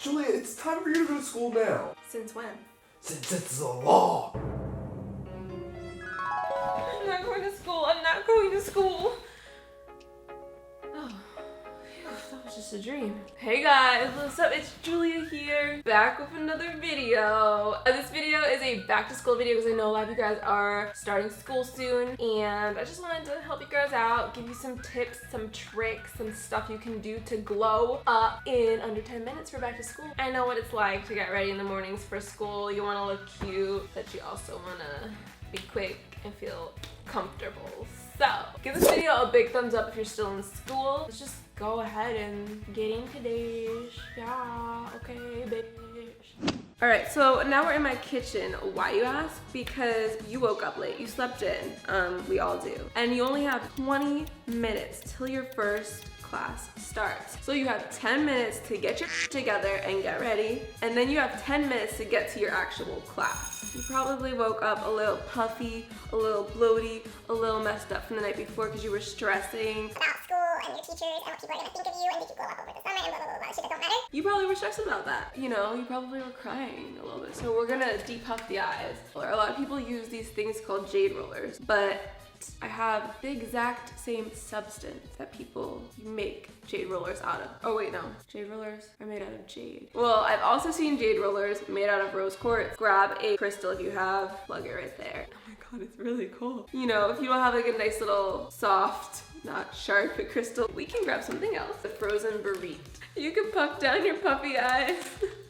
Julia, it's time for you to go to school now. Since when? Since it's the law. I'm not going to school. I'm not going to school. Oh, that was just a dream. Hey guys, what's up? It's Julia here, back with another video. This video is a back to school video because I know a lot of you guys are starting school soon, and I just wanted to help you guys out, give you some tips, some tricks, some stuff you can do to glow up in under 10 minutes for back to school. I know what it's like to get ready in the mornings for school. You want to look cute, but you also want to be quick and feel comfortable. So give this video a big thumbs up if you're still in school. Let's just go ahead and get into this. Yeah, okay, bitch. All right, so now we're in my kitchen. Why, you ask? Because you woke up late, you slept in, we all do. And you only have 20 minutes till your first class starts. So you have 10 minutes to get your together and get ready, and then you have 10 minutes to get to your actual class. You probably woke up a little puffy, a little bloaty, a little messed up from the night before because you were stressing about school and your teachers and what people are going to think of you and did you grow up over the summer and blah, blah, blah, blah, shit that don't matter. You probably were stressed about that. You know, you probably were crying a little bit. So we're gonna depuff the eyes. A lot of people use these things called jade rollers, but I have the exact same substance that people make jade rollers out of. Oh wait, no. Jade rollers are made out of jade. Well, I've also seen jade rollers made out of rose quartz. Grab a crystal if you have, plug it right there. Oh my god, it's really cool. You know, if you don't have like a nice little soft, not sharp crystal, we can grab something else. A frozen burrito. You can puff down your puffy eyes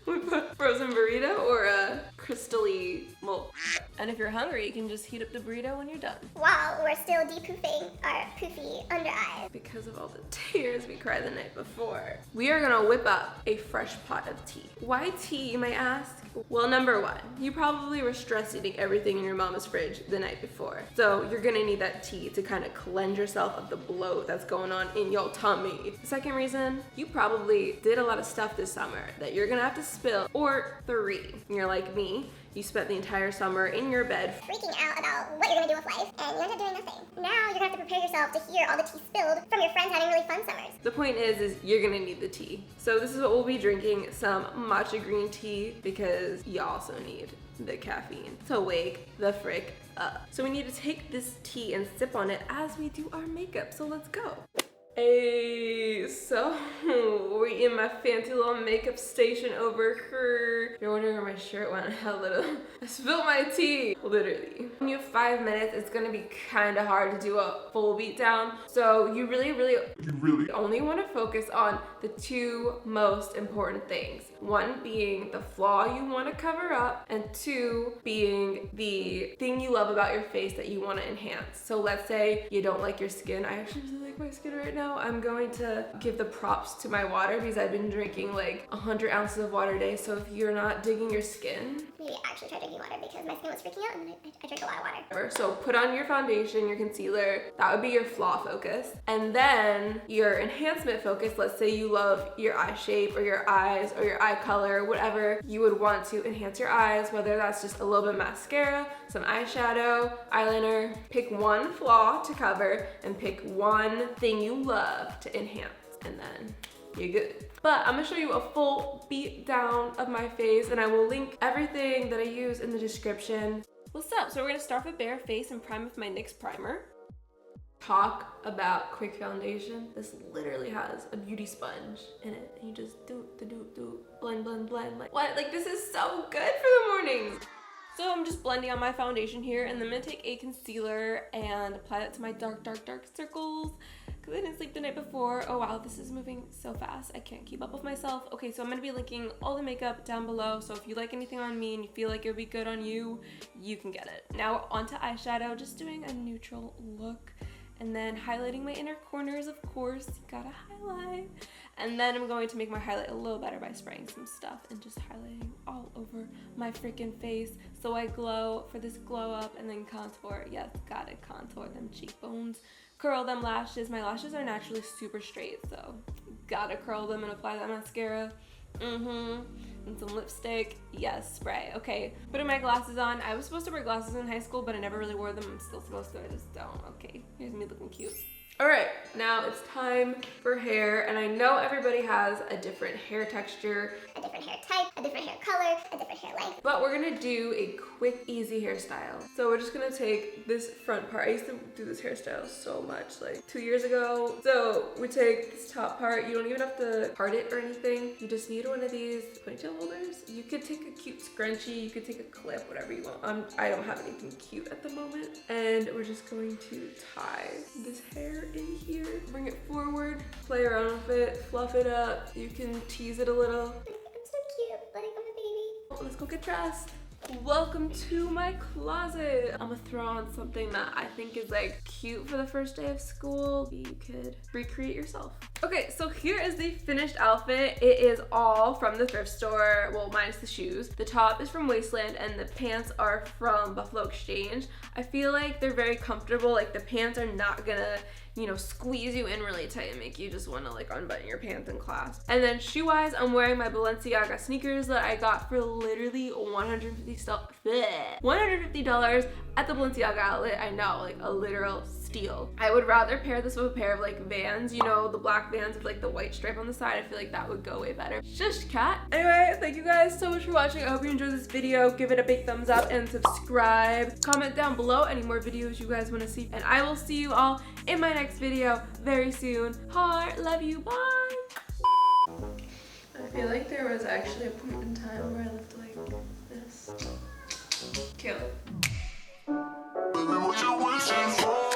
with a frozen burrito or a crystally mold. And if you're hungry, you can just heat up the burrito when you're done. While we're still de-poofing our poofy under eyes. Because of all the tears we cried the night before. We are gonna whip up a fresh pot of tea. Why tea, you might ask? Well, number one, you probably were stress eating everything in your mama's fridge the night before. So you're gonna need that tea to kind of cleanse yourself of the bloat that's going on in your tummy. The second reason, you probably did a lot of stuff this summer that you're gonna have to spill, or three. You're like me. You spent the entire summer in your bed freaking out about what you're gonna do with life, and you end up doing nothing. Now you're gonna have to prepare yourself to hear all the tea spilled from your friends having really fun summers. The point is you're gonna need the tea. So this is what we'll be drinking, some matcha green tea, because you also need the caffeine to wake the frick up. So we need to take this tea and sip on it as we do our makeup, so let's go. Hey, so we're in my fancy little makeup station over here. You're wondering where my shirt went. I spilled my tea, literally. When you have 5 minutes, it's gonna be kind of hard to do a full beat down. So you really only want to focus on the two most important things. One being the flaw you want to cover up, and two being the thing you love about your face that you want to enhance. So let's say you don't like your skin. I actually really like my skin right now. I'm going to give the props to my water because I've been drinking like 100 ounces of water a day. So if you're not digging your skin, Maybe actually try drinking water because my skin was freaking out and I drank a lot of water. so put on your foundation, your concealer. That would be your flaw focus. And then your enhancement focus, let's say you love your eye shape or your eyes or your eye color, whatever you would want to enhance your eyes, whether that's just a little bit of mascara, some eyeshadow, eyeliner. Pick one flaw to cover and pick one thing you love to enhance, and then you're good. But I'm gonna show you a full beat down of my face, and I will link everything that I use in the description. What's up? So we're gonna start with bare face and prime with my NYX primer. Talk about quick foundation. This literally has a beauty sponge in it. And you just do, blend. Like what? Like this is so good for the mornings. So I'm just blending on my foundation here, and then I'm gonna take a concealer and apply that to my dark circles because I didn't sleep the night before. Oh wow, this is moving so fast. I can't keep up with myself. Okay, so I'm gonna be linking all the makeup down below. So if you like anything on me and you feel like it would be good on you, you can get it. Now onto eyeshadow, just doing a neutral look. And then highlighting my inner corners, of course, you gotta highlight. And then I'm going to make my highlight a little better by spraying some stuff and just highlighting all over my freaking face so I glow for this glow up, and then contour. Yes, gotta contour them cheekbones, curl them lashes. My lashes are naturally super straight, so gotta curl them and apply that mascara. And some lipstick. Yes, spray. Okay, putting my glasses on. I was supposed to wear glasses in high school, but I never really wore them. I'm still supposed to, I just don't. Okay, here's me looking cute. All right, now it's time for hair, and I know everybody has a different hair texture, A different hair type, a different hair color, a different hair length. but we're gonna do a quick, easy hairstyle. So we're just gonna take this front part. I used to do this hairstyle so much, like 2 years ago. So we take this top part. You don't even have to part it or anything. You just need one of these ponytail holders. You could take a cute scrunchie, you could take a clip, whatever you want. I don't have anything cute at the moment. And we're just going to tie this hair in here. Bring it forward, play around with it, fluff it up. You can tease it a little. I'm so cute, like I'm a baby. Oh, let's go get dressed. Welcome to my closet. I'm gonna throw on something that I think is like cute for the first day of school. You could recreate yourself. Okay, so here is the finished outfit. It is all from the thrift store, well, minus the shoes. The top is from Wasteland and the pants are from Buffalo Exchange. I feel like they're very comfortable. Like the pants are not gonna, you know, squeeze you in really tight and make you just want to like unbutton your pants in class. And then shoe wise, I'm wearing my Balenciaga sneakers that I got for literally $150 at the Balenciaga outlet. I know, like a literal steal. I would rather pair this with a pair of like Vans, you know, the black Vans with like the white stripe on the side. I feel like that would go way better. Shush cat. Anyway, thank you guys so much for watching. I hope you enjoyed this video. Give it a big thumbs up and subscribe. Comment down below any more videos you guys want to see. And I will see you all in my next video very soon. Heart, love you, bye. I feel like there was actually a point in time where I looked like this. Kill it. Baby, what you wishing for?